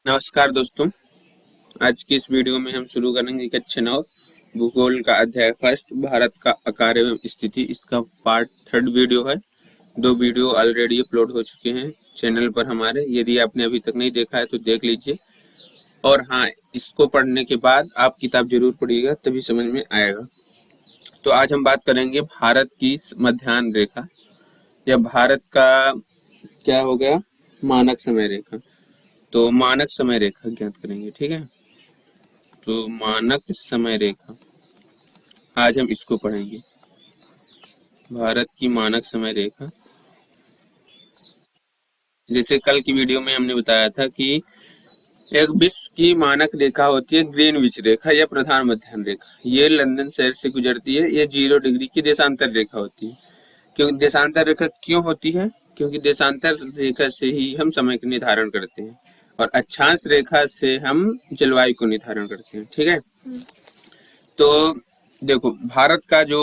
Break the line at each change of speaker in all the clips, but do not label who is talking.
नमस्कार दोस्तों। आज की इस वीडियो में हम शुरू करेंगे कक्षा 9 भूगोल का अध्याय फर्स्ट भारत का आकार एवं स्थिति। इसका पार्ट 3 वीडियो है। 2 वीडियो ऑलरेडी अपलोड हो चुके हैं चैनल पर हमारे। यदि आपने अभी तक नहीं देखा है तो देख लीजिए। और हाँ, इसको पढ़ने के बाद आप किताब जरूर पढ़िएगा, तभी समझ में आएगा। तो आज हम बात करेंगे भारत की मध्याह्न रेखा या भारत का क्या हो गया, मानक समय रेखा। तो मानक समय रेखा ज्ञात करेंगे, ठीक है। तो मानक समय रेखा आज हम इसको पढ़ेंगे, भारत की मानक समय रेखा। जैसे कल की वीडियो में हमने बताया था कि एक विश्व की मानक रेखा होती है ग्रीनविच रेखा या प्रधान मध्याह्न रेखा। ये लंदन शहर से गुजरती है। ये 0 डिग्री की देशांतर रेखा होती है। क्यों देशांतर रेखा क्यों होती है? क्योंकि देशांतर रेखा से ही हम समय का निर्धारण करते हैं और अक्षांश रेखा से हम जलवायु को निर्धारण करते हैं, ठीक है। तो देखो, भारत का जो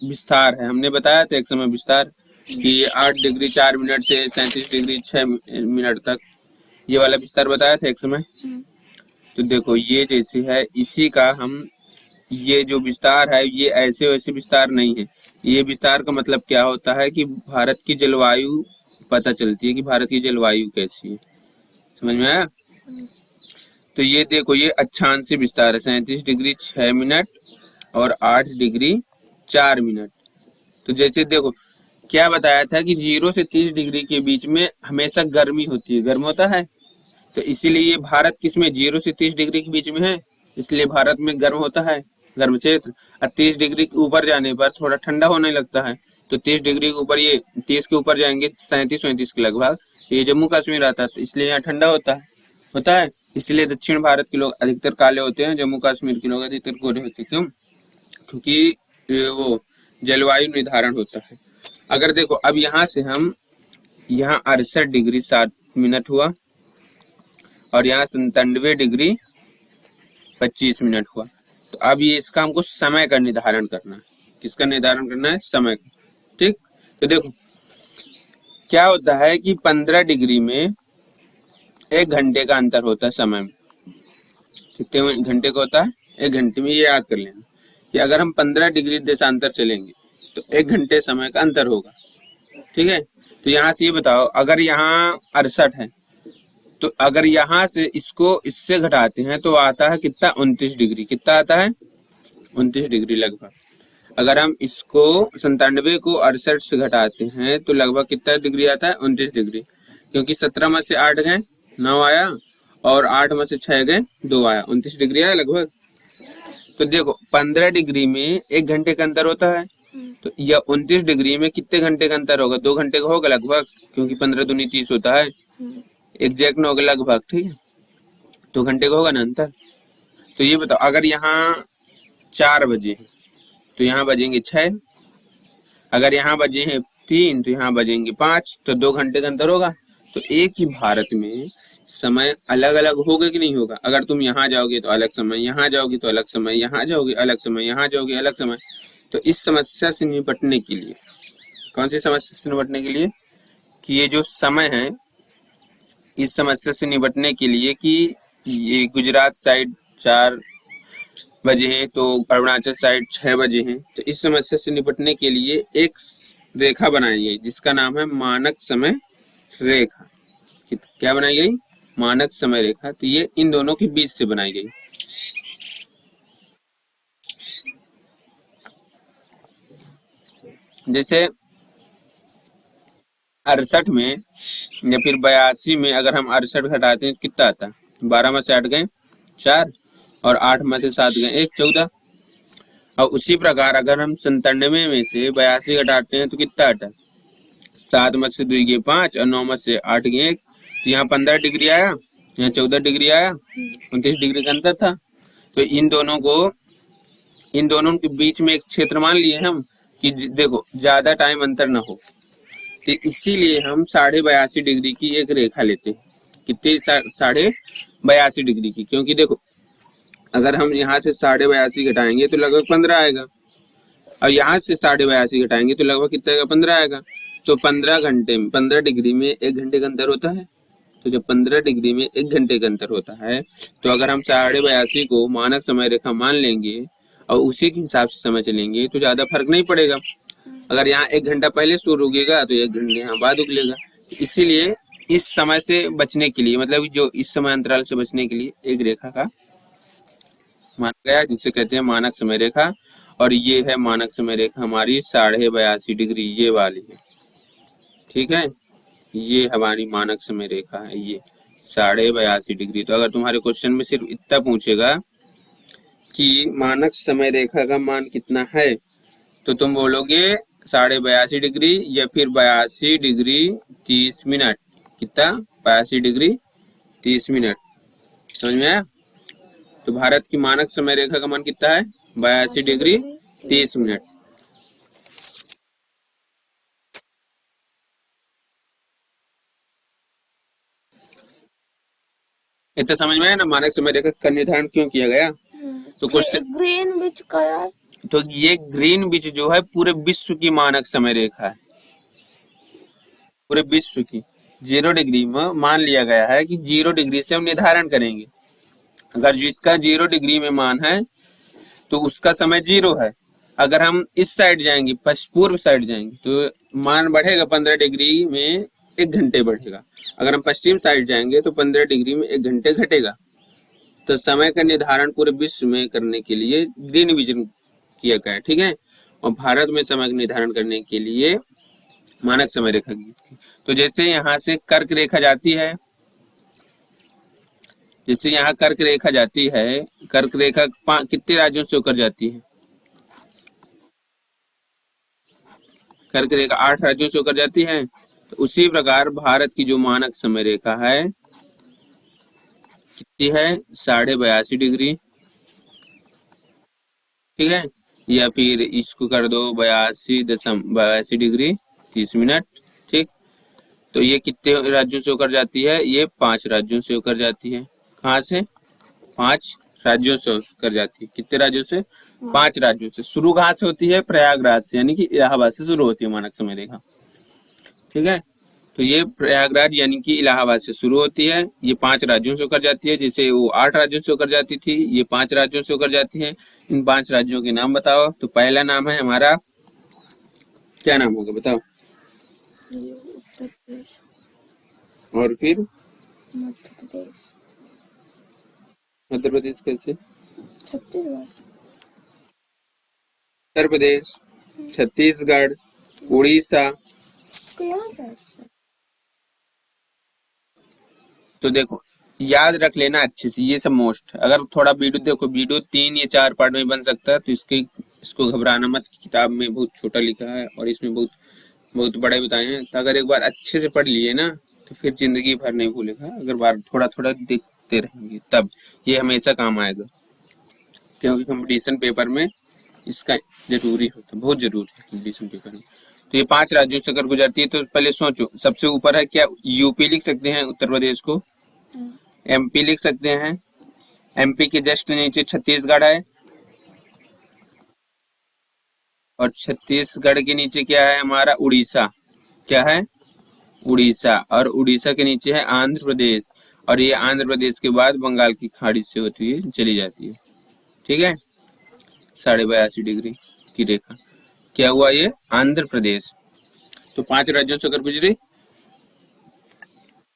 विस्तार है, हमने बताया था एक समय विस्तार कि 8 डिग्री 4 मिनट से 37 डिग्री 6 मिनट तक, ये वाला विस्तार बताया था एक समय। तो देखो, ये जैसे है इसी का हम, ये जो विस्तार है ये ऐसे वैसे विस्तार नहीं है। ये विस्तार का मतलब क्या होता है कि भारत की जलवायु पता चलती है कि भारत की जलवायु कैसी है। समझ में आया? तो ये देखो, ये अक्षांशीय विस्तार है 37 डिग्री 6 मिनट और 8 डिग्री 4 मिनट। तो जैसे देखो, क्या बताया था कि 0 से 30 डिग्री के बीच में हमेशा गर्मी होती है, गर्म होता है। तो इसीलिए ये भारत किसमें 0 से 30 डिग्री के बीच में है, इसलिए भारत में गर्म होता है, गर्म क्षेत्र। और 30 डिग्री के ऊपर जाने पर थोड़ा ठंडा होने लगता है। तो 30 डिग्री के ऊपर, ये 30 के ऊपर जाएंगे 37-37 के लगभग, ये जम्मू कश्मीर आता है, तो इसलिए यहाँ ठंडा होता है। इसलिए दक्षिण भारत के लोग अधिकतर काले होते हैं, जम्मू कश्मीर के लोग अधिकतर गोरे होते हैं। क्यों? क्योंकि वो जलवायु निर्धारण होता है। अगर देखो, अब यहाँ से हम, यहाँ 68 डिग्री 7 मिनट हुआ और यहाँ 97 डिग्री 25 मिनट हुआ। तो अब ये इसका हमको समय का निर्धारण करना है। किसका निर्धारण करना है? समय का, ठीक। तो देखो क्या होता है कि 15 डिग्री में 1 घंटे का अंतर होता है समय में। कितने घंटे का होता है? 1 घंटे में। ये याद कर लेना कि अगर हम 15 डिग्री देशांतर चलेंगे तो 1 घंटे समय का अंतर होगा, ठीक है। तो यहाँ से ये बताओ, अगर यहाँ 68 है तो अगर यहाँ से इसको इससे घटाते हैं तो आता है कितना? 29 डिग्री। कितना आता है? 29 डिग्री लगभग। अगर हम इसको 97 को 68 से घटाते हैं तो लगभग कितना डिग्री आता है? 29 डिग्री। क्योंकि 17 में से 8 गए 9 आया और 8 में से 6 गए 2 आया, 29 डिग्री आया लगभग। तो देखो, 15 डिग्री में 1 घंटे का अंतर होता है। तो यह 29 डिग्री में कितने घंटे का अंतर होगा? 2 घंटे का होगा लगभग, क्योंकि 15 दूनी 30 होता है। एग्जैक्ट न होगा लगभग, ठीक है। 2 घंटे का होगा ना अंतर। तो ये बताओ, अगर यहाँ 4 बजे हैं तो यहाँ बजेंगे 6, अगर यहाँ बजे हैं 3 तो यहाँ बजेंगे 5, तो 2 घंटे का अंतर होगा। तो एक ही भारत में समय अलग अलग होगा कि नहीं होगा? अगर तुम यहाँ जाओगे तो अलग समय, यहाँ जाओगे तो अलग समय, यहाँ जाओगे अलग समय, यहाँ जाओगे अलग समय। तो इस समस्या से निपटने के लिए, कौन सी समस्या से निपटने के लिए? कि ये जो समय है, इस समस्या से निपटने के लिए कि ये गुजरात साइड 4 बजे हैं तो अरुणाचल साइड 6 बजे हैं। तो इस समस्या से निपटने के लिए एक रेखा बनाई गई जिसका नाम है मानक समय रेखा। क्या बनाई गई? मानक समय रेखा। तो ये इन दोनों के बीच से बनाई गई। जैसे 68 में या फिर 82 में अगर हम 68 घटाते हैं तो कितना आता है? 12 में से 8 गए 4 और 8 में से 7 गए 1, 14। और उसी प्रकार अगर हम 97 में से 82 घटाते हैं तो कितना आता है? 7 में से 2 गए 5 और 9 में से 8 गए 1। तो यहाँ 15 डिग्री आया, यहाँ 14 डिग्री आया, 29 डिग्री का अंतर था। तो इन दोनों के बीच में एक क्षेत्र मान लिए हम कि देखो ज्यादा टाइम अंतर ना हो, तो इसीलिए हम 82.5 डिग्री की एक रेखा लेते हैं। कितनी? 82.5 डिग्री की। क्योंकि देखो, अगर हम यहाँ से 82.5 घटाएंगे तो लगभग 15 आएगा, और यहाँ से 82.5 घटाएंगे तो लगभग कितना आएगा? 15 आएगा। तो 15 घंटे में, 15 डिग्री में 1 घंटे का अंतर होता है। तो जब 15 डिग्री में 1 घंटे का अंतर होता है, तो अगर हम 82.5 को मानक समय रेखा मान लेंगे और उसी के हिसाब से समय चलेंगे तो ज्यादा फर्क नहीं पड़ेगा। अगर यहाँ 1 घंटा पहले सूर्य उगेगा तो 1 घंटे यहाँ बाद उगलेगा। इसीलिए इस समय से बचने के लिए, मतलब जो इस समय अंतराल से बचने के लिए एक रेखा का माना गया, जिसे कहते हैं मानक समय रेखा। और ये है मानक समय रेखा हमारी 82.5 डिग्री, ये वाली है, ठीक है। ये हमारी मानक समय रेखा है, ये 82.5 डिग्री। तो अगर तुम्हारे क्वेश्चन में सिर्फ इतना पूछेगा कि मानक समय रेखा का मान कितना है, तो तुम बोलोगे 82.5 डिग्री या फिर 82 डिग्री 30 मिनट। कितना? 82 डिग्री 30 मिनट। समझ में आया? तो भारत की मानक समय रेखा का मान कितना है? 82 डिग्री 30 मिनट। इतना समझ में आया ना मानक समय रेखा का निर्धारण क्यों किया गया? तो क्वेश्चन
ग्रीन बीच का है,
तो ये ग्रीन बीच जो है पूरे विश्व की मानक समय रेखा है, पूरे विश्व की। 0 डिग्री में मान लिया गया है कि 0 डिग्री से हम निर्धारण करेंगे। अगर जिसका 0 डिग्री में मान है तो उसका समय 0 है। अगर हम इस साइड जाएंगे, पूर्व साइड जाएंगे, तो मान बढ़ेगा 15 डिग्री में 1 घंटे बढ़ेगा। अगर हम पश्चिम साइड जाएंगे तो 15 डिग्री में 1 घंटे घटेगा। तो समय का निर्धारण पूरे विश्व में करने के लिए ग्रीन विजन किया गया है, ठीक है। और भारत में समय का निर्धारण करने के लिए मानक समय रेखा की। तो जैसे यहाँ से कर्क रेखा जाती है, जैसे यहाँ कर्क रेखा जाती है, कर्क रेखा कितने राज्यों से होकर जाती है? कर्क रेखा 8 राज्यों से होकर जाती है। तो उसी प्रकार भारत की जो मानक समय रेखा है कितनी है? 82.5 डिग्री, ठीक है। या फिर इसको कर दो 82 डिग्री 30 मिनट, ठीक। तो ये कितने राज्यों से होकर जाती है? ये 5 राज्यों से होकर जाती है। कहाँ से? 5 राज्यों से होकर जाती है। कितने राज्यों से? 5 राज्यों से। शुरू कहाँ से होती है? प्रयागराज से, यानी कि इलाहाबाद से शुरू होती है मानक समय रेखा, ठीक है। तो ये प्रयागराज यानी कि इलाहाबाद से शुरू होती है। ये 5 राज्यों से होकर जाती है। जैसे वो 8 राज्यों से होकर जाती थी, ये 5 राज्यों से होकर जाती है। इन 5 राज्यों के नाम बताओ। तो पहला नाम है हमारा, क्या नाम होगा बताओ?
उत्तर प्रदेश।
और फिर
मध्य प्रदेश।
मध्य प्रदेश कैसे?
छत्तीसगढ़।
उत्तर प्रदेश, छत्तीसगढ़, उड़ीसा। तो देखो याद रख लेना अच्छे से, ये सब मोस्ट। अगर थोड़ा वीडियो देखो, वीडियो 3 या 4 पार्ट में बन सकता है, तो इसको घबराना मत। किताब में बहुत छोटा लिखा है और इसमें बहुत बड़े बताए हैं। तो अगर एक बार अच्छे से पढ़ लिए ना तो फिर जिंदगी भर नहीं भूलेगा। अगर बार थोड़ा थोड़ा देखते रहेंगे तब ये हमेशा काम आएगा, क्योंकि कंपटीशन पेपर में इसका जरूरी होता है, बहुत जरूरी है कंपटीशन पेपर में। तो ये 5 राज्यों से अगर गुजरती है तो पहले सोचो, सबसे ऊपर है क्या? यूपी लिख सकते हैं, उत्तर प्रदेश को। एमपी लिख सकते हैं, एमपी के जस्ट नीचे छत्तीसगढ़ है, और छत्तीसगढ़ के नीचे क्या है हमारा? उड़ीसा। क्या है? उड़ीसा। और उड़ीसा के नीचे है आंध्र प्रदेश, और ये आंध्र प्रदेश के बाद बंगाल की खाड़ी से होती हुई चली जाती है, ठीक है। 82.5 डिग्री की रेखा क्या हुआ? ये आंध्र प्रदेश। तो 5 राज्यों से अगर गुजरी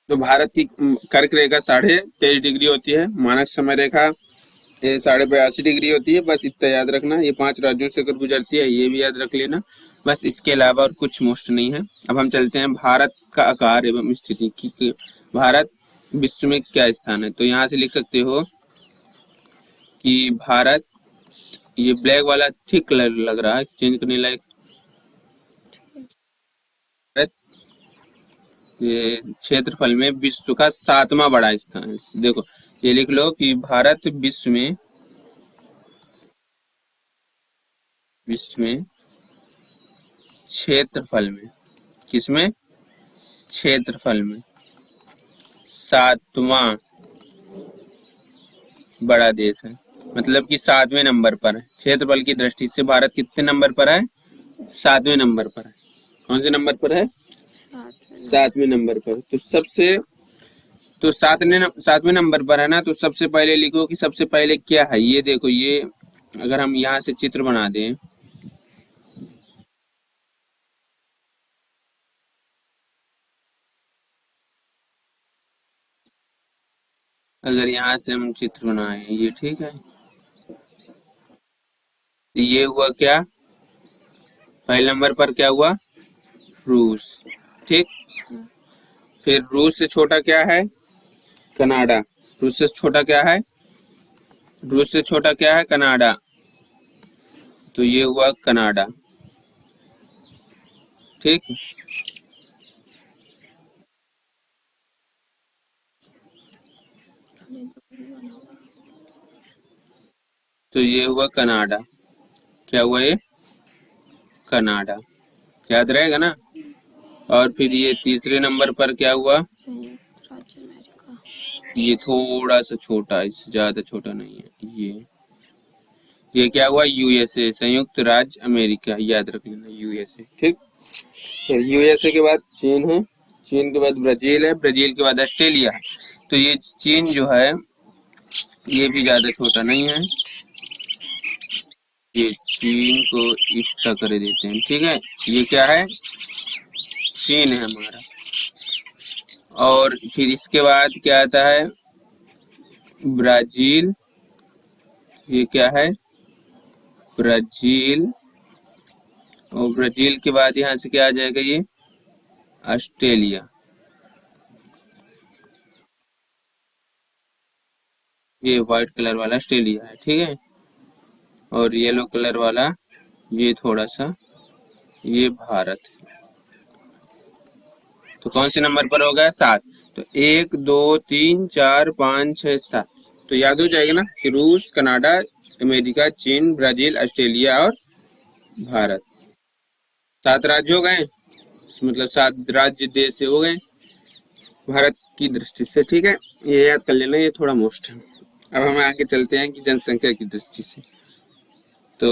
तो भारत की कर्क रेखा 23.5 डिग्री होती है। मानक समय रेखा 82.5 डिग्री होती है। बस इतना याद रखना। ये 5 राज्यों से अगर गुजरती है, ये भी याद रख लेना। बस इसके अलावा और कुछ मोस्ट नहीं है। अब हम चलते हैं भारत का आकार एवं स्थिति की। भारत विश्व में क्या स्थान है? तो यहाँ से लिख सकते हो कि भारत, ये ब्लैक वाला ठीक कलर लग रहा है, चेंज करने लायक। भारत ये क्षेत्रफल में विश्व का 7वां बड़ा स्थान है। देखो ये लिख लो कि भारत विश्व में क्षेत्रफल में, किसमें? क्षेत्रफल में 7वां बड़ा देश है। मतलब कि 7वें नंबर पर है। क्षेत्रफल की दृष्टि से भारत कितने नंबर पर है? 7वें नंबर पर है। कौन से नंबर पर है? 7वें नंबर पर। तो सबसे तो सातवें नंबर पर है ना, तो सबसे पहले लिखो कि सबसे पहले क्या है। ये देखो, ये अगर हम यहाँ से चित्र बना दें, अगर यहाँ से हम चित्र बनाए ये, ठीक है, तो ये हुआ क्या, पहले नंबर पर क्या हुआ, रूस। ठीक, फिर रूस से छोटा क्या है, कनाडा। रूस से छोटा क्या है, रूस से छोटा क्या है, कनाडा। तो ये हुआ कनाडा। ठीक, तो ये हुआ कनाडा। क्या हुआ ये, कनाडा। याद रहेगा ना। और फिर ये तीसरे नंबर पर क्या हुआ,
संयुक्त राज्य अमेरिका।
ये थोड़ा सा छोटा, इससे ज्यादा छोटा नहीं है। ये क्या हुआ, यूएसए, संयुक्त राज्य अमेरिका। याद रख लेना, यूएसए। ठीक, फिर यूएसए के बाद चीन है, चीन के बाद ब्राजील है, ब्राजील के बाद ऑस्ट्रेलिया है। तो ये चीन जो है ये भी ज्यादा छोटा नहीं है, ये चीन को इतना कर देते हैं। ठीक है, ये क्या है, चीन है हमारा। और फिर इसके बाद क्या आता है, ब्राजील। ये क्या है, ब्राजील। और ब्राजील के बाद यहाँ से क्या आ जाएगा, ये ऑस्ट्रेलिया। ये व्हाइट कलर वाला ऑस्ट्रेलिया है। ठीक है, और येलो कलर वाला ये थोड़ा सा, ये भारत है। तो कौन से नंबर पर हो गया, 7। तो 1 2 3 4 5 6 7। तो याद हो जाएगा ना कि रूस, कनाडा, अमेरिका, चीन, ब्राजील, ऑस्ट्रेलिया और भारत। 7 राज्य हो गए, मतलब 7 राज्य देश से हो गए भारत की दृष्टि से। ठीक है, ये याद कर लेना, ये थोड़ा मोस्ट है। अब हम आगे चलते हैं कि जनसंख्या की दृष्टि से। तो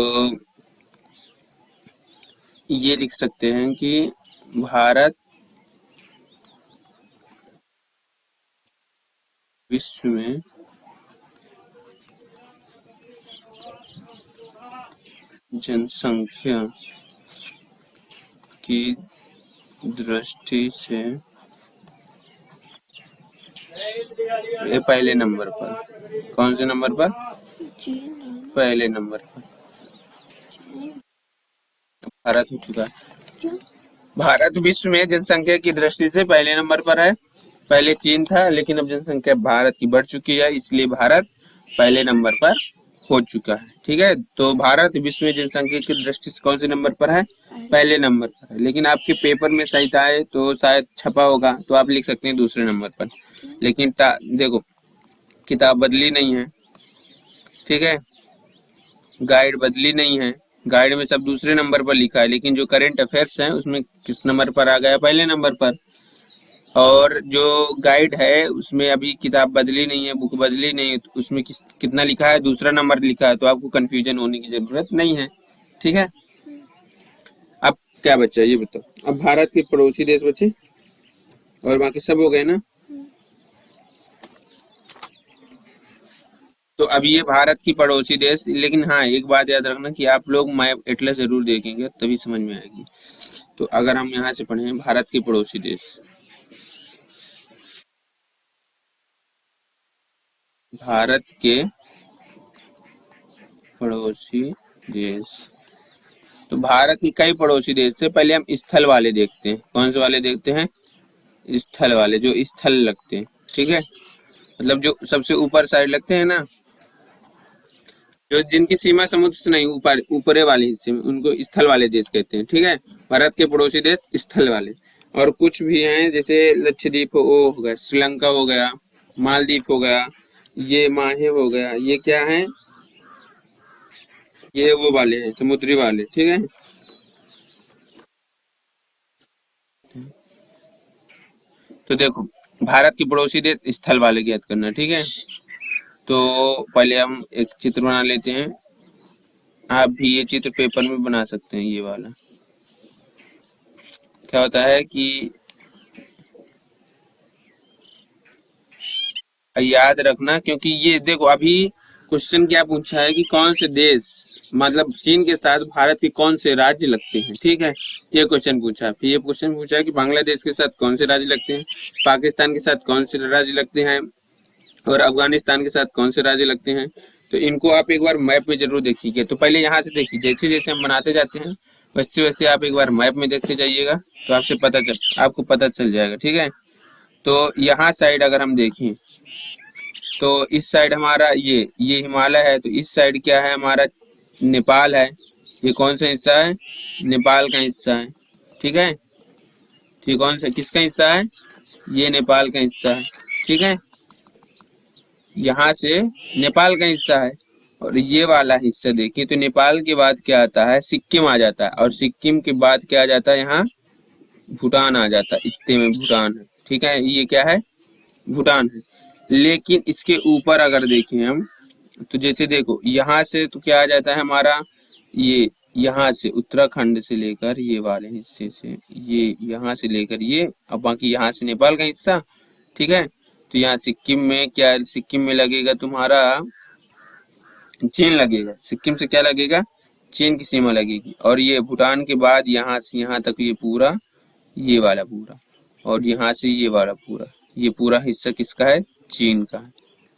ये लिख सकते हैं कि भारत विश्व में जनसंख्या की दृष्टि से ये पहले नंबर पर। कौन से नंबर पर,
चीन,
पहले नंबर पर भारत हो चुका है।
क्यों?
भारत विश्व में जनसंख्या की दृष्टि से पहले नंबर पर है। पहले चीन था, लेकिन अब जनसंख्या भारत की बढ़ चुकी है, इसलिए भारत पहले नंबर पर हो चुका है। ठीक है, तो भारत विश्व में जनसंख्या की दृष्टि से कौन से नंबर पर है, पहले नंबर पर है। लेकिन आपके पेपर में सही आए तो शायद छपा होगा, तो आप लिख सकते हैं दूसरे नंबर पर। लेकिन देखो, किताब बदली नहीं है। ठीक है, गाइड बदली नहीं है, गाइड में सब दूसरे नंबर पर लिखा है, लेकिन जो करंट अफेयर्स है उसमें किस नंबर पर आ गया, पहले नंबर पर। और जो गाइड है उसमें अभी किताब बदली नहीं है, बुक बदली नहीं है, तो उसमें कितना लिखा है, दूसरा नंबर लिखा है, तो आपको कंफ्यूजन होने की जरूरत नहीं है। ठीक है, अब क्या बचा ये बताओ। अब भारत के पड़ोसी देश बचे और बाकी सब हो गए ना। तो अब ये भारत की पड़ोसी देश, लेकिन हाँ एक बात याद रखना कि आप लोग मैप एटलस जरूर देखेंगे, तभी समझ में आएगी। तो अगर हम यहाँ से पढ़ें भारत के पड़ोसी देश, भारत के पड़ोसी देश, तो भारत के कई पड़ोसी देश थे। पहले हम स्थल वाले देखते हैं। कौन से वाले देखते हैं, स्थल वाले, जो स्थल लगते हैं। ठीक है, मतलब जो सबसे ऊपर साइड लगते हैं ना, जो जिनकी सीमा समुद्र से नहीं, ऊपर ऊपरे वाले हिस्से में, उनको स्थल वाले देश कहते हैं। ठीक है, भारत के पड़ोसी देश स्थल वाले। और कुछ भी हैं, जैसे लक्षद्वीप हो गया, श्रीलंका हो गया, मालदीव हो गया, ये माहे हो गया, ये क्या है, ये वो वाले हैं, समुद्री वाले। ठीक है, तो देखो भारत के पड़ोसी देश स्थल वाले ज्ञात करना। ठीक है, तो पहले हम एक चित्र बना लेते हैं। आप भी ये चित्र पेपर में बना सकते हैं। ये वाला क्या होता है कि याद रखना, क्योंकि ये देखो अभी क्वेश्चन क्या पूछा है कि कौन से देश, मतलब चीन के साथ भारत के कौन से राज्य लगते हैं, ठीक है, ये क्वेश्चन पूछा है। फिर ये क्वेश्चन पूछा है कि बांग्लादेश के साथ कौन से राज्य लगते हैं, पाकिस्तान के साथ कौन से राज्य लगते हैं, और अफगानिस्तान के साथ कौन से राज्य लगते हैं। तो इनको आप एक बार मैप में जरूर देखिए। तो पहले यहाँ से देखिए, जैसे जैसे हम बनाते जाते हैं वैसे वैसे आप एक बार मैप में देखते जाइएगा, तो आपको पता चल जाएगा, ठीक है। तो यहाँ साइड अगर हम देखें तो इस साइड हमारा ये हिमालय है, तो इस साइड क्या है हमारा, नेपाल है। ये कौन सा हिस्सा है, नेपाल का हिस्सा है, ठीक है। तो ये कौन सा किसका हिस्सा है, ये नेपाल का हिस्सा है, ठीक है। यहाँ से नेपाल का हिस्सा है। और ये वाला हिस्सा देखिए तो नेपाल के बाद क्या आता है, सिक्किम आ जाता है, और सिक्किम के बाद क्या आ जाता है, यहाँ भूटान आ जाता है। इतने में भूटान है, ठीक है, ये क्या है, भूटान है। लेकिन इसके ऊपर अगर देखें हम, तो जैसे देखो यहाँ से तो क्या आ जाता है हमारा, ये यहाँ से उत्तराखंड से लेकर ये वाले हिस्से से, ये यहाँ से लेकर ये, अब बाकी यहाँ से नेपाल का हिस्सा, ठीक है। तो यहाँ सिक्किम में क्या, सिक्किम में लगेगा तुम्हारा चीन लगेगा, सिक्किम से क्या लगेगा, चीन की सीमा लगेगी। और ये भूटान के बाद यहाँ से यहाँ तक ये पूरा, ये वाला पूरा, और यहाँ से ये वाला पूरा, ये पूरा हिस्सा किसका है, चीन का है।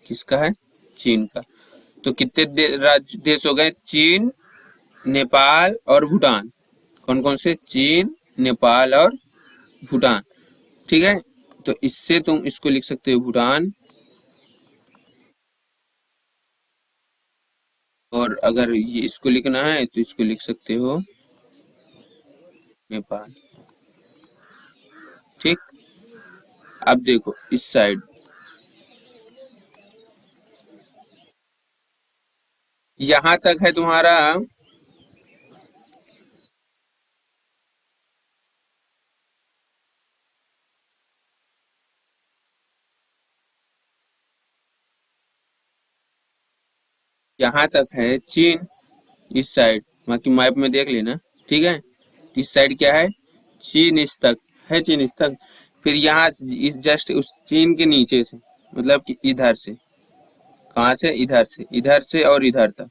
किसका है, चीन का। तो कितने देश हो गए, चीन, नेपाल और भूटान। कौन कौन से, चीन, नेपाल और भूटान, ठीक है। तो इससे तुम इसको लिख सकते हो भूटान, और अगर ये इसको लिखना है तो इसको लिख सकते हो नेपाल, ठीक। अब देखो इस साइड, यहां तक है तुम्हारा यहाँ तक है चीन, इस साइड बाकी मैप में देख लेना, ठीक है। इस साइड क्या है, चीन, इस तक है चीन, इस तक। फिर यहाँ इस जस्ट उस चीन के नीचे से, मतलब कि इधर से, कहाँ से, इधर से और इधर तक,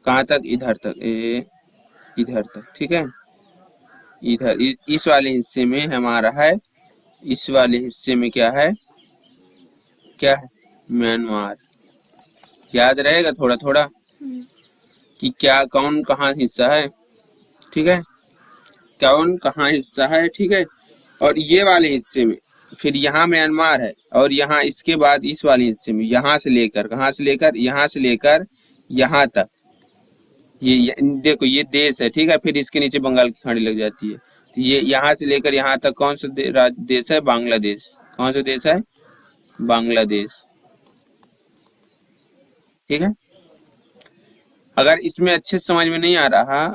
कहाँ तक, इधर तक, इधर तक, ठीक है। इधर इस वाले हिस्से में हमारा है, इस वाले हिस्से में क्या है, क्या है, म्यांमार। याद रहेगा थोड़ा थोड़ा कि क्या कौन कहाँ हिस्सा है, ठीक है, कौन कहाँ हिस्सा है, ठीक है। और ये वाले हिस्से में फिर यहाँ म्यांमार है, और यहाँ इसके बाद इस वाले हिस्से में यहाँ से लेकर, कहाँ से लेकर, यहाँ से लेकर यहाँ तक, ये देखो ये देश है, ठीक है। फिर इसके नीचे बंगाल की खाड़ी लग जाती है। तो ये यहाँ से लेकर यहाँ तक कौन सा देश है, बांग्लादेश। कौन सा देश है, बांग्लादेश, ठीक है। अगर इसमें अच्छे से समझ में नहीं आ रहा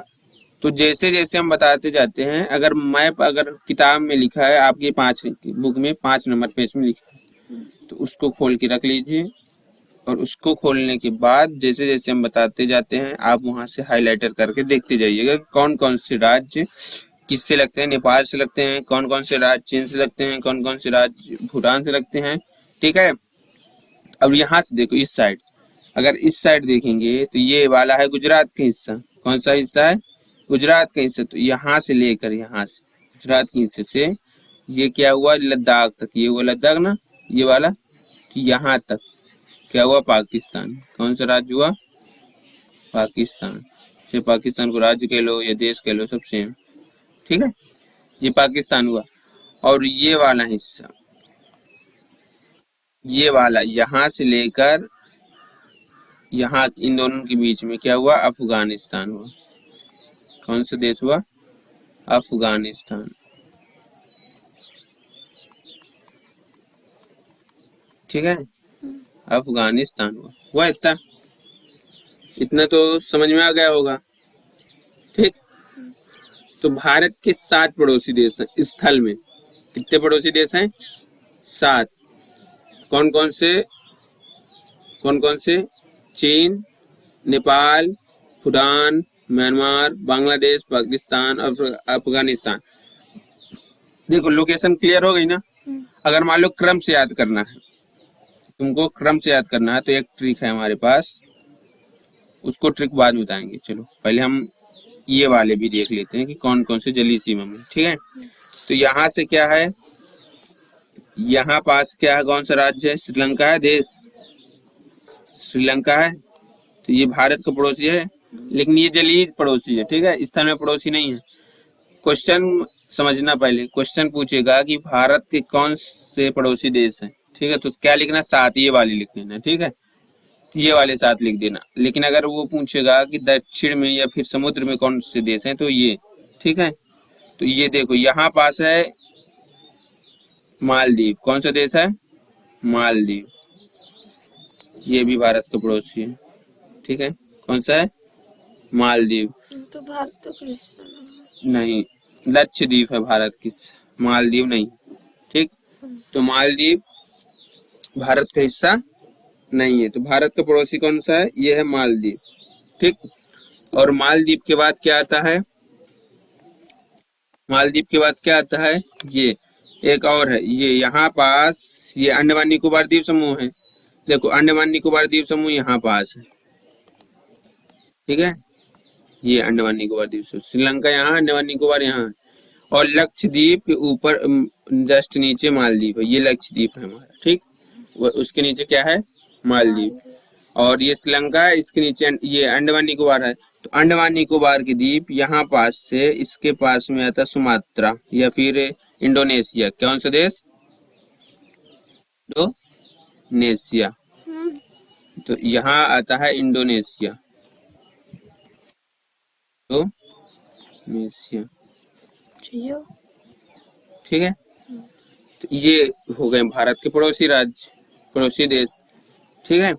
तो जैसे जैसे हम बताते जाते हैं, अगर मैप अगर किताब में लिखा है आपकी 5 बुक में 5 नंबर पेज में लिखा है, तो उसको खोल के रख लीजिए। और उसको खोलने के बाद जैसे जैसे हम बताते जाते हैं आप वहां से हाइलाइटर करके देखते जाइएगा कौन कौन से राज्य किससे लगते हैं, नेपाल से लगते हैं, कौन कौन से राज्य चीन से लगते हैं, कौन कौन से राज्य भूटान से लगते हैं, ठीक है। अब यहाँ से देखो इस साइड, अगर इस साइड देखेंगे तो ये वाला है गुजरात का हिस्सा। कौन सा हिस्सा है, गुजरात का हिस्सा। तो यहाँ से लेकर यहाँ से गुजरात के हिस्से से ये क्या हुआ, लद्दाख तक, ये हुआ लद्दाख ना, ये वाला। तो यहाँ तक क्या हुआ, पाकिस्तान। कौन सा राज्य हुआ, पाकिस्तान। चाहे पाकिस्तान को राज्य कह लो या देश कह लो, सब सेम, ठीक है। ये पाकिस्तान हुआ। और ये वाला हिस्सा, ये वाला यहाँ से लेकर यहाँ, इन दोनों के बीच में क्या हुआ, अफगानिस्तान हुआ। कौन सा देश हुआ, अफगानिस्तान, ठीक है, अफगानिस्तान हुआ इतना इतना तो समझ में आ गया होगा, ठीक। तो भारत के 7 पड़ोसी देश हैं स्थल में। कितने पड़ोसी देश हैं, 7। कौन कौन से, कौन कौन से, चीन, नेपाल, भूटान, म्यांमार, बांग्लादेश, पाकिस्तान और अफगानिस्तान। देखो लोकेशन क्लियर हो गई ना। अगर मान लो क्रम से याद करना है तुमको क्रम से याद करना है, तो एक ट्रिक है हमारे पास, उसको ट्रिक बाद में बताएंगे। चलो पहले हम ये वाले भी देख लेते हैं कि कौन कौन से जलीय सीमा में, ठीक है। तो यहाँ से क्या है, यहाँ पास क्या है, कौन सा राज्य है, श्रीलंका है देश, श्रीलंका है, तो ये भारत का पड़ोसी है, लेकिन ये जलीय पड़ोसी है, ठीक है, स्थान में पड़ोसी नहीं है। क्वेश्चन समझना, पहले क्वेश्चन पूछेगा कि भारत के कौन से पड़ोसी देश हैं, ठीक है, तो क्या लिखना, 7, ये वाले लिख लेना, ठीक है, ये वाले 7 लिख देना। लेकिन अगर वो पूछेगा कि दक्षिण में या फिर समुद्र में कौन से देश हैं, तो ये, ठीक है। तो ये देखो यहाँ पास है मालदीव, कौन सा देश है, मालदीव, ये भी भारत का पड़ोसी है, ठीक है, कौन सा है, मालदीव।
तो भारत तो हिस्सा
नहीं, लक्षद्वीप है भारत की, मालदीव नहीं, ठीक। तो मालदीव भारत का हिस्सा नहीं है, तो भारत का पड़ोसी कौन सा है, ये है मालदीव, ठीक। और मालदीव के बाद क्या आता है, मालदीव के बाद क्या आता है, ये एक और है, ये यहाँ पास, ये अंडमान निकोबार द्वीप समूह है। देखो अंडमान निकोबार द्वीप समूह यहाँ पास है, ठीक है, ये अंडमान निकोबार द्वीप समूह, श्रीलंका यहाँ, अंडमान निकोबार यहाँ, और लक्षद्वीप के ऊपर जस्ट नीचे मालदीव है, ये लक्षद्वीप है हमारा, ठीक। उसके नीचे क्या है, मालदीव, और ये श्रीलंका है, इसके नीचे ये अंडमान निकोबार है। तो अंडमान निकोबार के द्वीप यहाँ पास से, इसके पास में आता सुमात्रा या फिर इंडोनेशिया, कौन सा देश, इंडोनेशिया, तो यहाँ आता है इंडोनेशिया, इंडोनेशिया,
चाहिए।
ठीक है। तो ये हो गए भारत के पड़ोसी राज्य, पड़ोसी देश, ठीक है।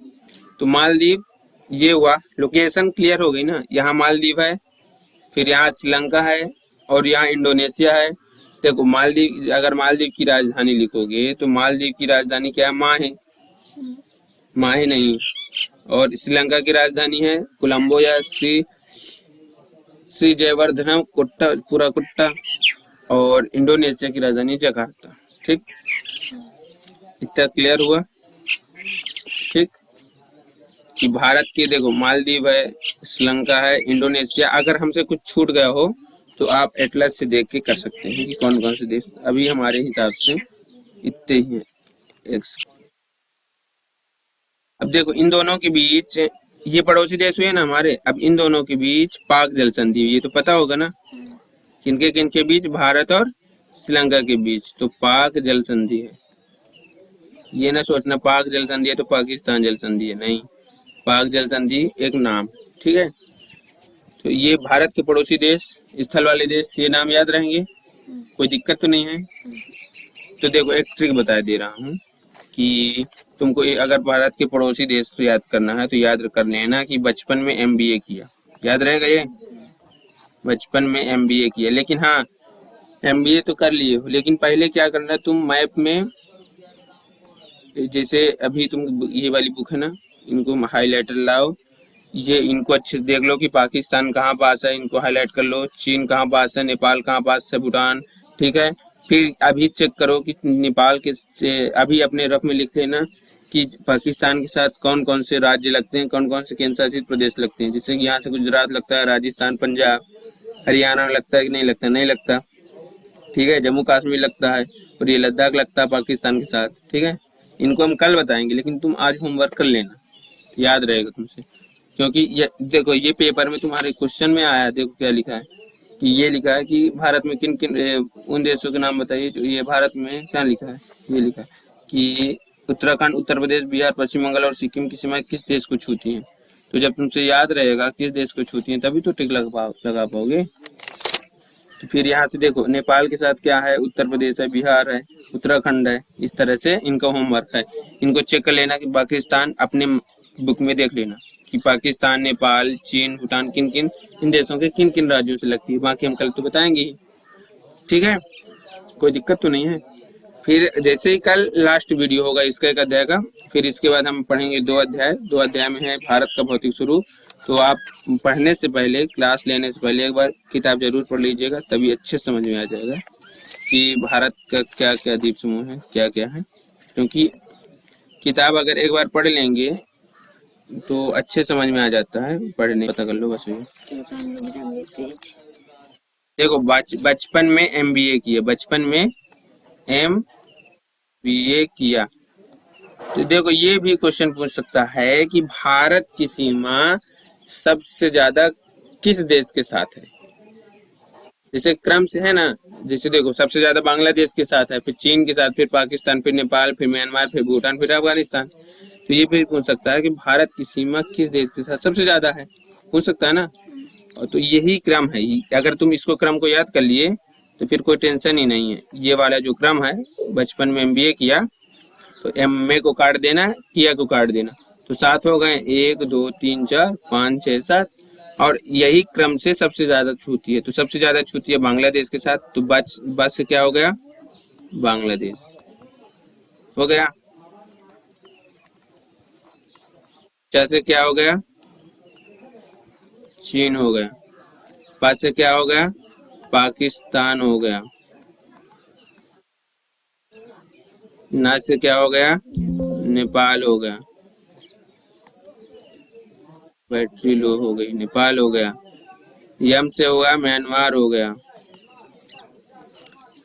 तो मालदीव ये हुआ, लोकेशन क्लियर हो गई ना, यहाँ मालदीव है, फिर यहाँ श्रीलंका है, और यहाँ इंडोनेशिया है। देखो मालदीव, अगर मालदीव की राजधानी लिखोगे तो मालदीव की राजधानी क्या है, माहे, माहे नहीं, और श्रीलंका की राजधानी है कोलंबो या श्री जयवर्धनम कुट्टा, पूरा कुट्टा, और इंडोनेशिया की राजधानी जकार्ता, ठीक। इतना क्लियर हुआ, ठीक, कि भारत के देखो मालदीव है, श्रीलंका है, इंडोनेशिया। अगर हमसे कुछ छूट गया हो तो आप एटलस से देख के कर सकते हैं कि कौन कौन से देश, अभी हमारे हिसाब से इतने ही हैं। अब देखो इन दोनों के बीच, ये पड़ोसी देश हुए ना हमारे, अब इन दोनों के बीच पाक जल संधि हुई, ये तो पता होगा ना, किनके बीच, भारत और श्रीलंका के बीच, तो पाक जल संधि है। ये ना सोचना पाक जल संधि है तो पाकिस्तान जल संधि है, नहीं, पाक जल संधि एक नाम, ठीक है। तो ये भारत के पड़ोसी देश, स्थल वाले देश, ये नाम याद रहेंगे, कोई दिक्कत तो नहीं है। तो देखो एक ट्रिक बता दे रहा हूँ कि तुमको अगर भारत के पड़ोसी देश को याद करना है तो याद कर लेना कि बचपन में MBA किया, याद रहेगा ये, बचपन में MBA किया। लेकिन हाँ, MBA तो कर लिए हो, लेकिन पहले क्या करना है, तुम मैप में, जैसे अभी तुम ये वाली बुक है ना, इनको हाईलाइटर लाओ, ये इनको अच्छे से देख लो कि पाकिस्तान कहाँ पास है, इनको हाईलाइट कर लो, चीन कहाँ पास है, नेपाल कहाँ पास है, भूटान, ठीक है। फिर अभी चेक करो कि नेपाल के से, अभी अपने रफ में लिख लेना कि पाकिस्तान के साथ कौन कौन से राज्य लगते हैं, कौन कौन से केंद्र शासित प्रदेश लगते हैं। जैसे कि यहाँ से गुजरात लगता है, राजस्थान, पंजाब, हरियाणा लगता है कि नहीं लगता, नहीं लगता, ठीक है, जम्मू कश्मीर लगता है, और ये लद्दाख लगता है पाकिस्तान के साथ, ठीक है। इनको हम कल बताएंगे, लेकिन तुम आज होमवर्क कर लेना, याद रहेगा तुमसे, क्योंकि ये देखो ये पेपर में तुम्हारे क्वेश्चन में आया, देखो क्या लिखा है कि ये लिखा है कि भारत में किन किन उन देशों के नाम बताइए जो, ये भारत में क्या लिखा है, ये लिखा है कि उत्तराखंड, उत्तर प्रदेश, बिहार, पश्चिम बंगाल और सिक्किम की सीमाएं किस देश को छूती हैं। तो जब तुमसे याद रहेगा किस देश को छूती हैं, तभी तो टिक लगा पाओगे। तो फिर यहाँ से देखो नेपाल के साथ क्या है, उत्तर प्रदेश है, बिहार है, उत्तराखंड है, इस तरह से इनका होमवर्क है। इनको चेक कर लेना कि पाकिस्तान, अपने बुक में देख लेना कि पाकिस्तान, नेपाल, चीन, भूटान किन किन इन देशों के किन किन राज्यों से लगती है। बाकी हम कल तो बताएंगे ही, ठीक है, कोई दिक्कत तो नहीं है। फिर जैसे ही कल लास्ट वीडियो होगा इसका एक अध्याय का, फिर इसके बाद हम पढ़ेंगे 2 अध्याय। 2 अध्याय में है भारत का भौतिक स्वरूप। तो आप पढ़ने से पहले, क्लास लेने से पहले एक बार किताब जरूर पढ़ लीजिएगा, तभी अच्छे समझ में आ जाएगा कि भारत का क्या क्या द्वीप समूह है, क्या क्या है। क्योंकि किताब अगर एक बार पढ़ लेंगे तो अच्छे समझ में आ जाता है, पढ़ने पता कर लो बस ये।
पेज
देखो बचपन में MBA किया, बचपन में MBA किया, तो देखो ये भी क्वेश्चन पूछ सकता है कि भारत की सीमा सबसे ज्यादा किस देश के साथ है। जैसे क्रम से है ना, जैसे देखो सबसे ज्यादा बांग्लादेश के साथ है, फिर चीन के साथ, फिर पाकिस्तान, फिर नेपाल, फिर म्यांमार, फिर भूटान, फिर अफगानिस्तान। तो ये फिर पूछ सकता है कि भारत की सीमा किस देश के साथ सबसे ज्यादा है, पूछ सकता है ना। और तो यही क्रम है, अगर तुम इसको क्रम को याद कर लिए तो फिर कोई टेंशन ही नहीं है। ये वाला जो क्रम है, बचपन में MBA किया तो MA को काट देना, किया को काट देना, तो 7 हो गए, 1 2 3 4 5 6 7, और यही क्रम से सबसे ज्यादा छूती है, तो सबसे ज्यादा छूती है बांग्लादेश के साथ, तो बच से क्या हो गया, बांग्लादेश हो गया। से क्या हो गया, चीन हो गया। पास से क्या हो गया, पाकिस्तान हो गया। ना से क्या हो गया, नेपाल हो गया। बैटरी लो हो गई, नेपाल हो गया। यम से होगा म्यांमार हो गया,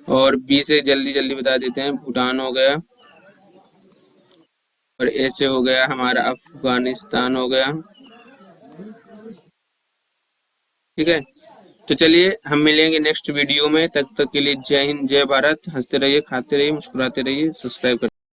और बी से जल्दी जल्दी बता देते हैं, भूटान हो गया, और ए से हो गया हमारा अफगानिस्तान हो गया। ठीक है, तो चलिए हम मिलेंगे नेक्स्ट वीडियो में, तब तक के लिए जय हिंद जय भारत। हंसते रहिए, खाते रहिए, मुस्कुराते रहिए, सब्सक्राइब कर